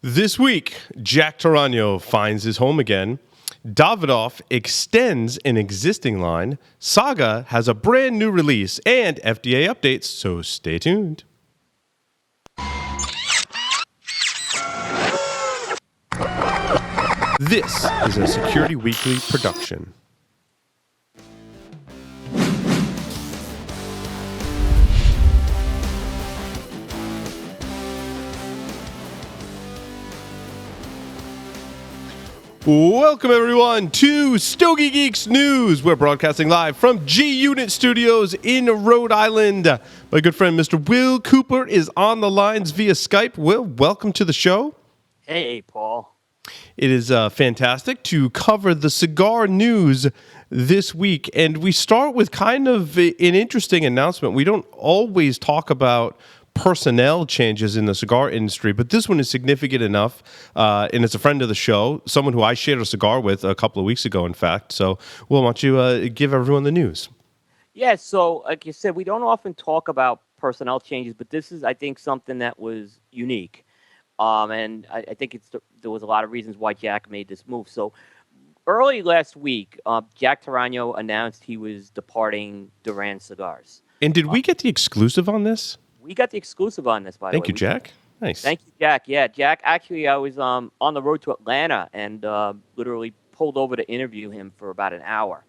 This week, Jack Torano finds his home again. Davidoff extends an existing line. Saga has a brand new release and FDA updates, so stay tuned. This is a Security Weekly production. Welcome, everyone, to Stogie Geeks News. We're broadcasting live from G-Unit Studios in Rhode Island. My good friend, Mr. Will Cooper, is on the lines via Skype. Will, welcome to the show. Hey, Paul. It is fantastic to cover the cigar news this week. And we start with kind of an interesting announcement. We don't always talk about personnel changes in the cigar industry, but this one is significant enough, and it's a friend of the show, someone who I shared a cigar with a couple of weeks ago, in fact. So, Will, why don't you give everyone the news? Yeah, so like you said, we don't often talk about personnel changes, but this is, I think, something that was unique. And I think there was a lot of reasons why Jack made this move. So early last week, Jack Torano announced he was departing Duran Cigars. And did we get the exclusive on this? We got the exclusive on this, by the way. Thank you, Jack. Nice. Thank you, Jack. Yeah, Jack, actually, I was on the road to Atlanta and literally pulled over to interview him for about an hour.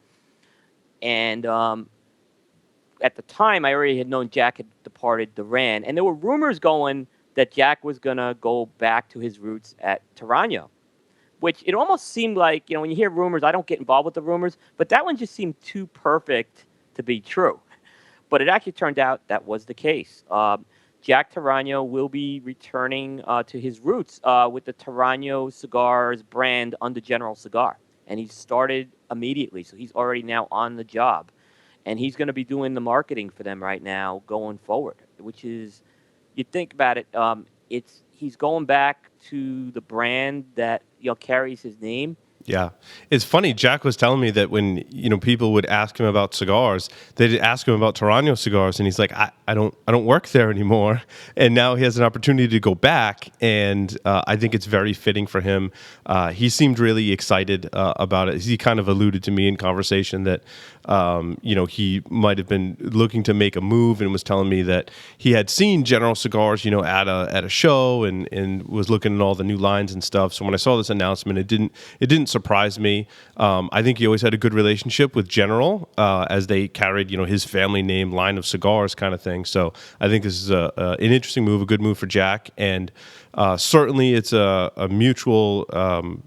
And at the time, I already had known Jack had departed Duran. And there were rumors going that Jack was going to go back to his roots at Torano, which it almost seemed like, when you hear rumors, I don't get involved with the rumors, but that one just seemed too perfect to be true. But it actually turned out that was the case. Jack Torano will be returning to his roots with the Torano Cigars brand under General Cigar. And he started immediately, so he's already now on the job. And he's going to be doing the marketing for them right now going forward, which is, you think about it, he's going back to the brand that carries his name. Yeah. It's funny, Jack was telling me that when, people would ask him about cigars, they'd ask him about Torano cigars, and he's like, I don't work there anymore. And now he has an opportunity to go back, and I think it's very fitting for him. He seemed really excited about it. He kind of alluded to me in conversation that, he might have been looking to make a move, and was telling me that he had seen General Cigars, at a show and was looking at all the new lines and stuff. So when I saw this announcement, it didn't surprise me. I think he always had a good relationship with General as they carried, his family name line of cigars kind of thing. So I think this is an interesting move, a good move for Jack. And certainly it's a mutual,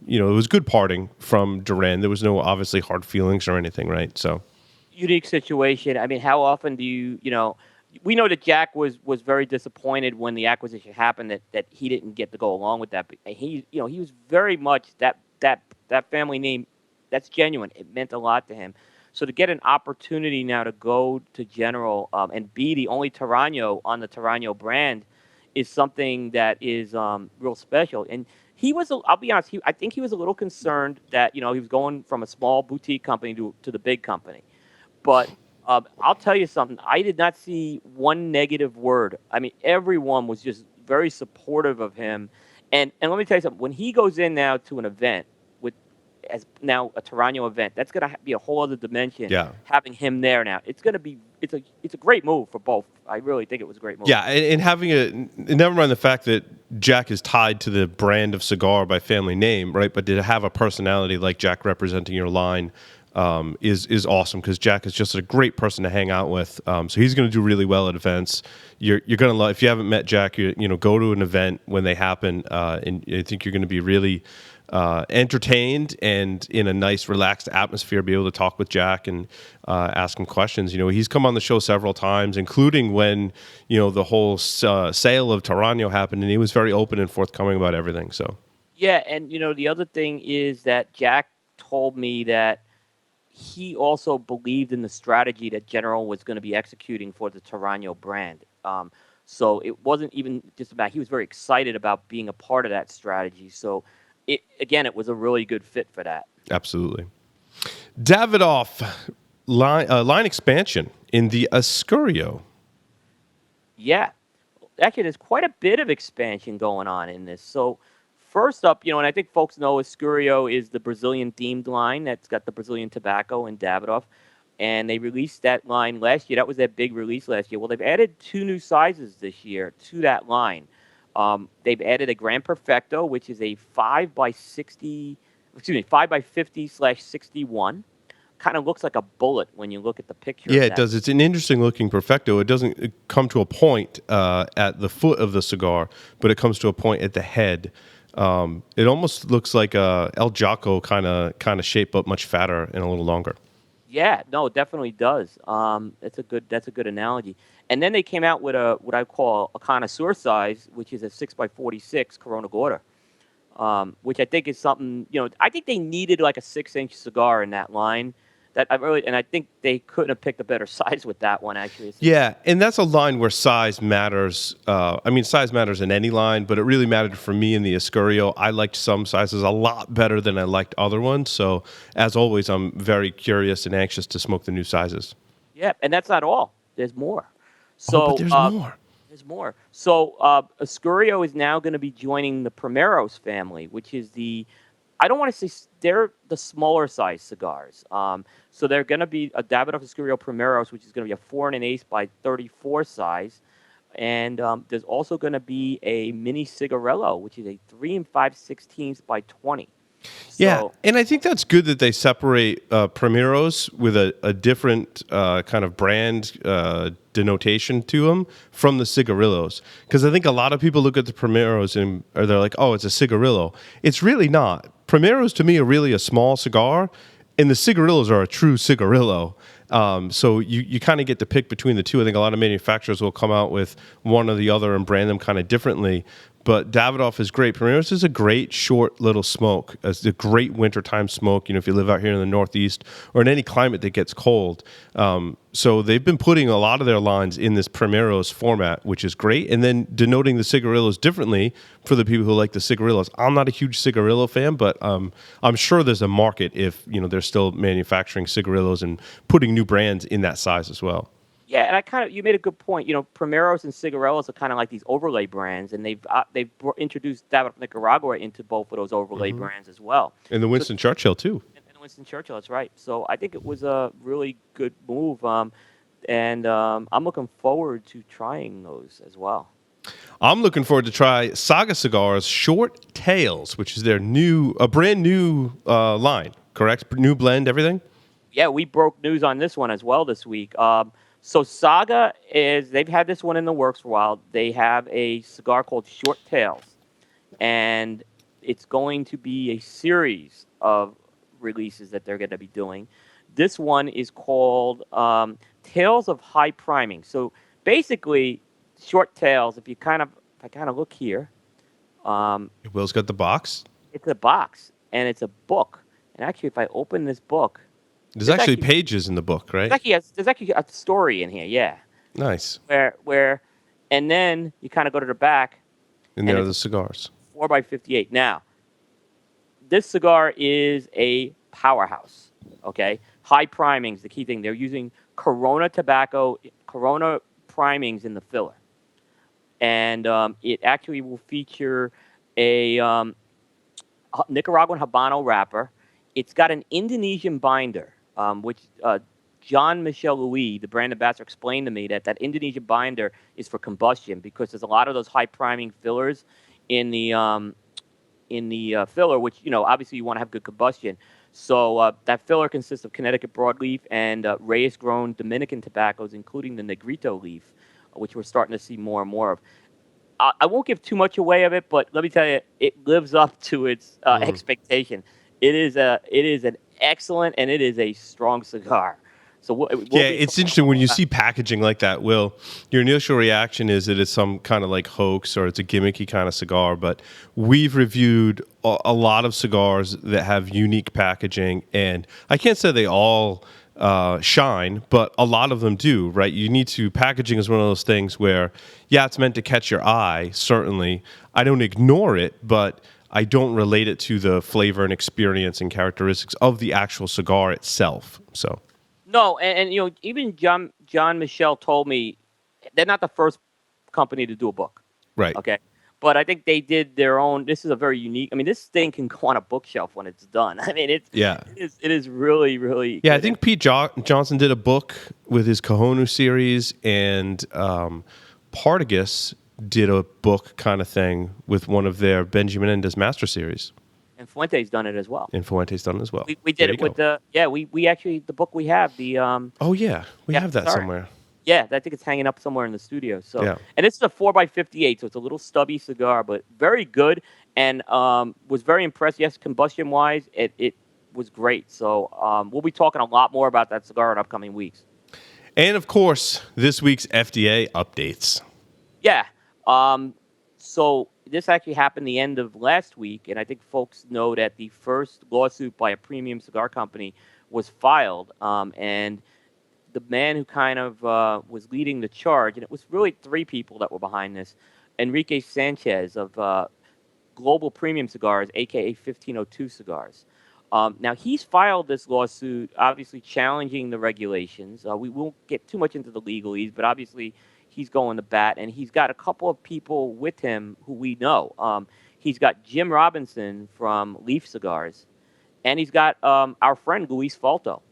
it was good parting from Duran. There was no obviously hard feelings or anything, right? So unique situation. I mean, how often do you we know that Jack was very disappointed when the acquisition happened that he didn't get to go along with that. But he was very much that family name, that's genuine. It meant a lot to him. So to get an opportunity now to go to General and be the only Torano on the Torano brand is something that is real special. And he was, I'll be honest, I think he was a little concerned that, he was going from a small boutique company to the big company. But I'll tell you something. I did not see one negative word. I mean, everyone was just very supportive of him. And let me tell you something. When he goes in now to an event, as now a Torano event, that's going to be a whole other dimension. Yeah. Having him there now, it's a great move for both. I really think it was a great move. Yeah, and having never mind the fact that Jack is tied to the brand of cigar by family name, right? But to have a personality like Jack representing your line is awesome, because Jack is just a great person to hang out with. So he's going to do really well at events. You're going to love, if you haven't met Jack, go to an event when they happen, and I think you're going to be really entertained and in a nice, relaxed atmosphere, be able to talk with Jack and ask him questions. He's come on the show several times, including when, the whole sale of Torano happened, and he was very open and forthcoming about everything. So yeah, and the other thing is that Jack told me that he also believed in the strategy that General was going to be executing for the Torano brand. So it wasn't even just about, he was very excited about being a part of that strategy. So it was a really good fit for that. Absolutely. Davidoff line expansion in the Escurio. Yeah. Actually, there's quite a bit of expansion going on in this. So first up, and I think folks know Escurio is the Brazilian themed line that's got the Brazilian tobacco and Davidoff. And they released that line last year. That was their big release last year. Well, they've added 2 new sizes this year to that line. They've added a Gran Perfecto, which is a 5x50/61. Kind of looks like a bullet when you look at the picture. Yeah, of it that. does. It's an interesting looking Perfecto. It doesn't come to a point at the foot of the cigar, but it comes to a point at the head. It almost looks like a El Jaco kind of shape, but much fatter and a little longer. Yeah, no, it definitely does. That's a good analogy. And then they came out with what I call a connoisseur size, which is a 6x46 Corona Gorda, which I think is something. I think they needed like a 6-inch cigar in that line. I think they couldn't have picked a better size with that one actually. Yeah, and that's a line where size matters. Size matters in any line, but it really mattered for me in the Escurio. I liked some sizes a lot better than I liked other ones. So, as always, I'm very curious and anxious to smoke the new sizes. Yeah, and that's not all. There's more. But there's more. There's more. So, Escurio is now going to be joining the Primeros family, which is I don't want to say they're the smaller size cigars. So they're going to be a Davidoff Escurio Primeros, which is going to be a 4 1/8 by 34 size. And there's also going to be a mini cigarello, which is a 3 5/16 by 20. Yeah, and I think that's good that they separate Primeros with a different kind of brand denotation to them from the cigarillos. Because I think a lot of people look at the Primeros and they're like, oh, it's a cigarillo. It's really not. Primeros to me are really a small cigar, and the cigarillos are a true cigarillo. So you kind of get to pick between the two. I think a lot of manufacturers will come out with one or the other and brand them kind of differently. But Davidoff is great. Primeros is a great short little smoke. It's a great wintertime smoke, if you live out here in the Northeast or in any climate that gets cold. So they've been putting a lot of their lines in this Primeros format, which is great, and then denoting the cigarillos differently for the people who like the cigarillos. I'm not a huge cigarillo fan, but I'm sure there's a market if they're still manufacturing cigarillos and putting new brands in that size as well. Yeah, and you made a good point. Primeros and cigarillos are kind of like these overlay brands, and they've introduced Davidoff Nicaragua into both of those overlay brands as well. And the Winston Churchill too. And Winston Churchill, that's right. So I think it was a really good move, and I'm looking forward to trying those as well. I'm looking forward to try Saga Cigars Short Tails, which is their brand new line. Correct? New blend, everything. Yeah, we broke news on this one as well this week. So Saga they've had this one in the works for a while. They have a cigar called Short Tails, and it's going to be a series of releases that they're going to be doing. This one is called Tales of High Priming. So basically, Short Tails, if I kind of look here. Will's got the box. It's a box, and it's a book. And actually, if I open this book, there's actually pages in the book, right? There's actually a story in here, yeah. Nice. And then you kind of go to the back. And there are the cigars. 4x58. Now, this cigar is a powerhouse, okay? High priming's the key thing. They're using Corona tobacco, Corona primings in the filler. And it actually will feature a Nicaraguan Habano wrapper. It's got an Indonesian binder, which John Michel Louis, the brand ambassador, explained to me that Indonesian binder is for combustion because there's a lot of those high priming fillers in the filler, which obviously you want to have good combustion. So that filler consists of Connecticut broadleaf and Reyes-grown Dominican tobaccos, including the Negrito leaf, which we're starting to see more and more of. I won't give too much away of it, but let me tell you, it lives up to its expectation. It is an excellent and it is a strong cigar. So it's interesting when you see packaging like that. Will, your initial reaction is that it's some kind of like hoax or it's a gimmicky kind of cigar. But we've reviewed a lot of cigars that have unique packaging, and I can't say they all shine, but a lot of them do. Right? Packaging is one of those things where, yeah, it's meant to catch your eye. Certainly, I don't ignore it, but I don't relate it to the flavor and experience and characteristics of the actual cigar itself. So. No, and even John Michel told me they're not the first company to do a book. Right. Okay. But I think they did their own. This is a very unique. I mean, this thing can go on a bookshelf when it's done. I mean, Yeah. it is really really Yeah, I good. think Pete Johnson did a book with his Kahonu series, and Partagas did a book kind of thing with one of their Benjamin Menendez Master series. And Fuente's done it as well. And Fuente's done it as well. We did There it you with go. we actually the book we have the Oh, yeah. We yeah, have that sorry. somewhere. Yeah, I think it's hanging up somewhere in the studio. So, Yeah. and it's a 4x58, so it's a little stubby cigar, but very good, and was very impressed. Yes, combustion wise, it was great. So we'll be talking a lot more about that cigar in upcoming weeks. And, of course, this week's FDA updates. Yeah. So this actually happened the end of last week, and I think folks know that the first lawsuit by a premium cigar company was filed, and the man who kind of was leading the charge, and it was really three people that were behind this. Enrique Sanchez of Global Premium Cigars, aka 1502 Cigars. Now he's filed this lawsuit, obviously challenging the regulations. We won't get too much into the legalese, but obviously he's going to bat, and he's got a couple of people with him who we know. He's got Jim Robinson from Leaf Cigars, and he's got our friend Luis Falto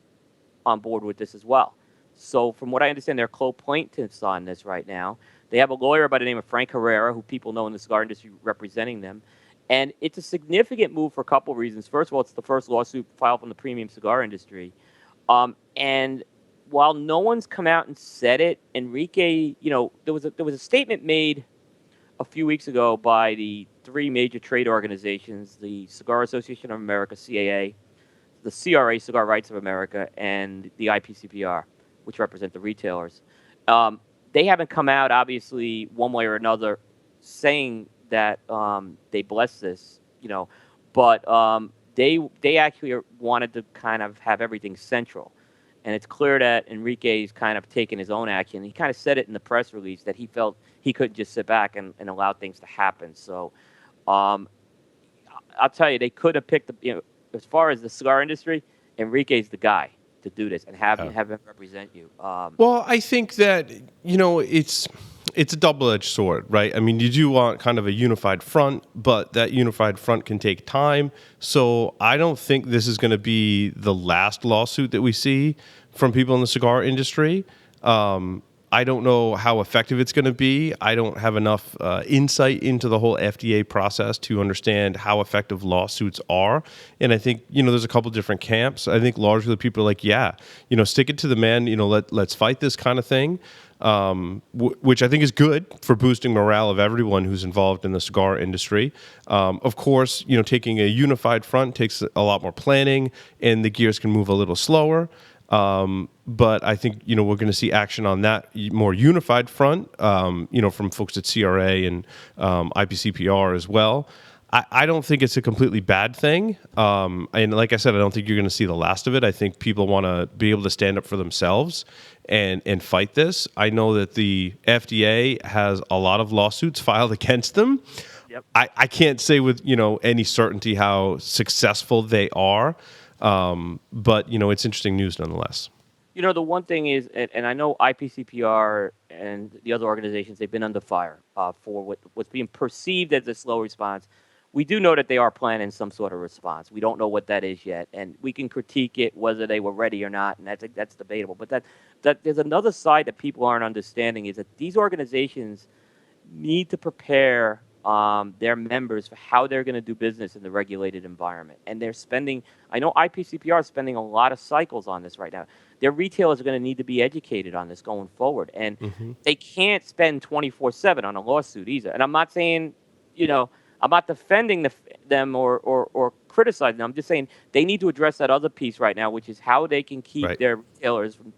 on board with this as well. So from what I understand, they're co-plaintiffs on this right now. They have a lawyer by the name of Frank Herrera, who people know in the cigar industry, representing them. And it's a significant move for a couple of reasons. First of all, it's the first lawsuit filed from the premium cigar industry. And while no one's come out and said it, Enrique, there was a statement made a few weeks ago by the three major trade organizations, the Cigar Association of America, CAA, the CRA, Cigar Rights of America, and the IPCPR, which represent the retailers. They haven't come out, obviously, one way or another, saying that they bless this, but they actually wanted to kind of have everything central. And it's clear that Enrique's kind of taken his own action. He kind of said it in the press release that he felt he couldn't just sit back and allow things to happen. So I'll tell you, they could have picked, as far as the cigar industry, Enrique's the guy to do this and have him represent you. Well, I think that, it's a double-edged sword, right? I mean, you do want kind of a unified front, but that unified front can take time. So I don't think this is going to be the last lawsuit that we see from people in the cigar industry. I don't know how effective it's going to be. I don't have enough insight into the whole FDA process to understand how effective lawsuits are. And I think, there's a couple different camps. I think largely the people are like, stick it to the man, let's fight this kind of thing, which I think is good for boosting morale of everyone who's involved in the cigar industry. Of course, taking a unified front takes a lot more planning and the gears can move a little slower. But I think, we're going to see action on that more unified front, from folks at CRA and IPCPR as well. I don't think it's a completely bad thing. And like I said, I don't think you're going to see the last of it. I think people want to be able to stand up for themselves and fight this. I know that the FDA has a lot of lawsuits filed against them. Yep. I can't say with, any certainty how successful they are. But, it's interesting news nonetheless. The one thing is, and I know IPCPR and the other organizations, they've been under fire for what's being perceived as a slow response. We do know that they are planning some sort of response. We don't know what that is yet, and we can critique it whether they were ready or not, and that's debatable. But that there's another side that people aren't understanding is that these organizations need to prepare their members for how they're going to do business in the regulated environment. And they're spending, I know IPCPR is spending a lot of cycles on this right now. Their retailers are going to need to be educated on this going forward. And they can't spend 24/7 on a lawsuit either. And I'm not saying, I'm not defending them or criticizing them. I'm just saying they need to address that other piece right now, which is how they can keep their retailers from,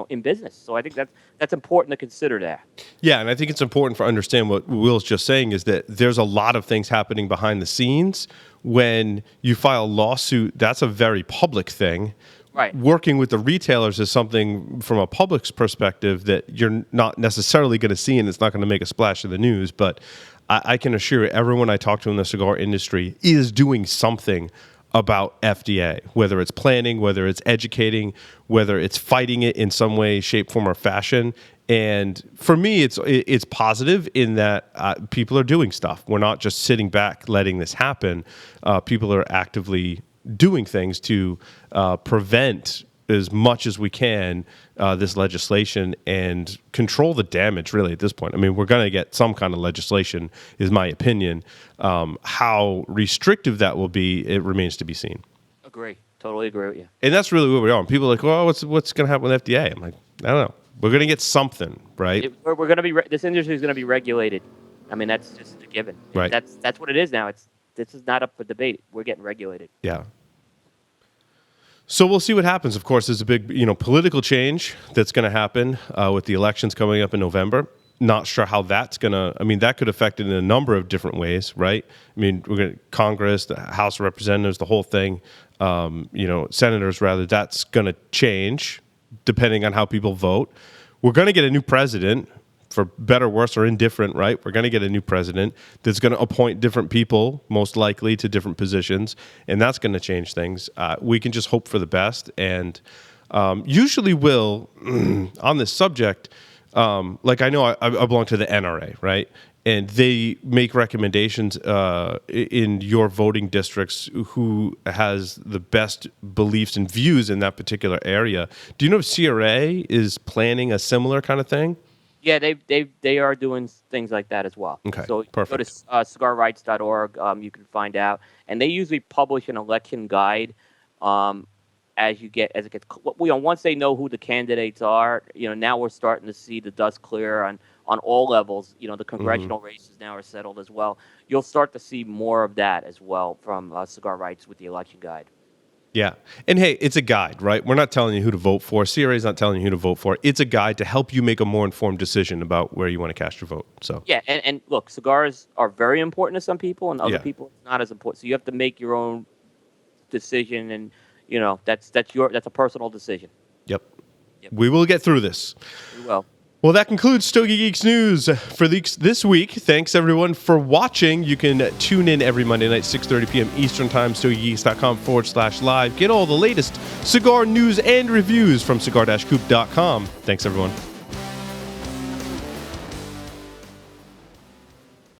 in business. So I think that's important to consider that. Yeah, and I think it's important for understand what Will's just saying is that there's a lot of things happening behind the scenes. When you file a lawsuit, that's a very public thing. Right. Working with the retailers is something from a public's perspective that you're not necessarily going to see, and it's not going to make a splash in the news. But I can assure you, everyone I talk to in the cigar industry is doing something about FDA, whether it's planning, whether it's educating, whether it's fighting it in some way, shape, form, or fashion. And for me, it's positive in that people are doing stuff. We're not just sitting back letting this happen. People are actively doing things to prevent as much as we can this legislation and control the damage, really, at this point. I mean, we're going to get some kind of legislation, is my opinion. How restrictive that will be, it remains to be seen. Agree. Totally agree with you. And that's really where we are. And people are like, well, what's going to happen with FDA? I'm like, I don't know. We're going to get something, right? We're going to be this industry is going to be regulated. I mean, that's just a given. Right. That's what it is now. This is not up for debate. We're getting regulated. Yeah. So we'll see what happens. Of course, there's a big, political change that's going to happen with the elections coming up in November. Not sure how that's going to, that could affect it in a number of different ways, right? We're going to Congress, the House of Representatives, the whole thing, senators rather, that's going to change depending on how people vote. We're going to get a new president, for better, worse, or indifferent, right? We're going to get a new president that's going to appoint different people, most likely, to different positions, and that's going to change things. We can just hope for the best, and usually will, on this subject, like I know I belong to the NRA, right? And they make recommendations in your voting districts who has the best beliefs and views in that particular area. Do you know if CRA is planning a similar kind of thing? Yeah, they are doing things like that as well. Okay, so perfect. Go to cigarrights.org. You can find out, and they usually publish an election guide as it gets. Once they know who the candidates are, now we're starting to see the dust clear on all levels. The congressional races now are settled as well. You'll start to see more of that as well from Cigar Rights with the election guide. Yeah. And hey, it's a guide, right? We're not telling you who to vote for. CRA is not telling you who to vote for. It's a guide to help you make a more informed decision about where you want to cast your vote. So yeah, and look, cigars are very important to some people, and other people it's not as important. So you have to make your own decision, and that's a personal decision. Yep. We will get through this. We will. Well, that concludes Stogie Geeks News for this week. Thanks, everyone, for watching. You can tune in every Monday night, 6:30 p.m. Eastern Time, stogiegeeks.com/live. Get all the latest cigar news and reviews from cigar-coop.com. Thanks, everyone.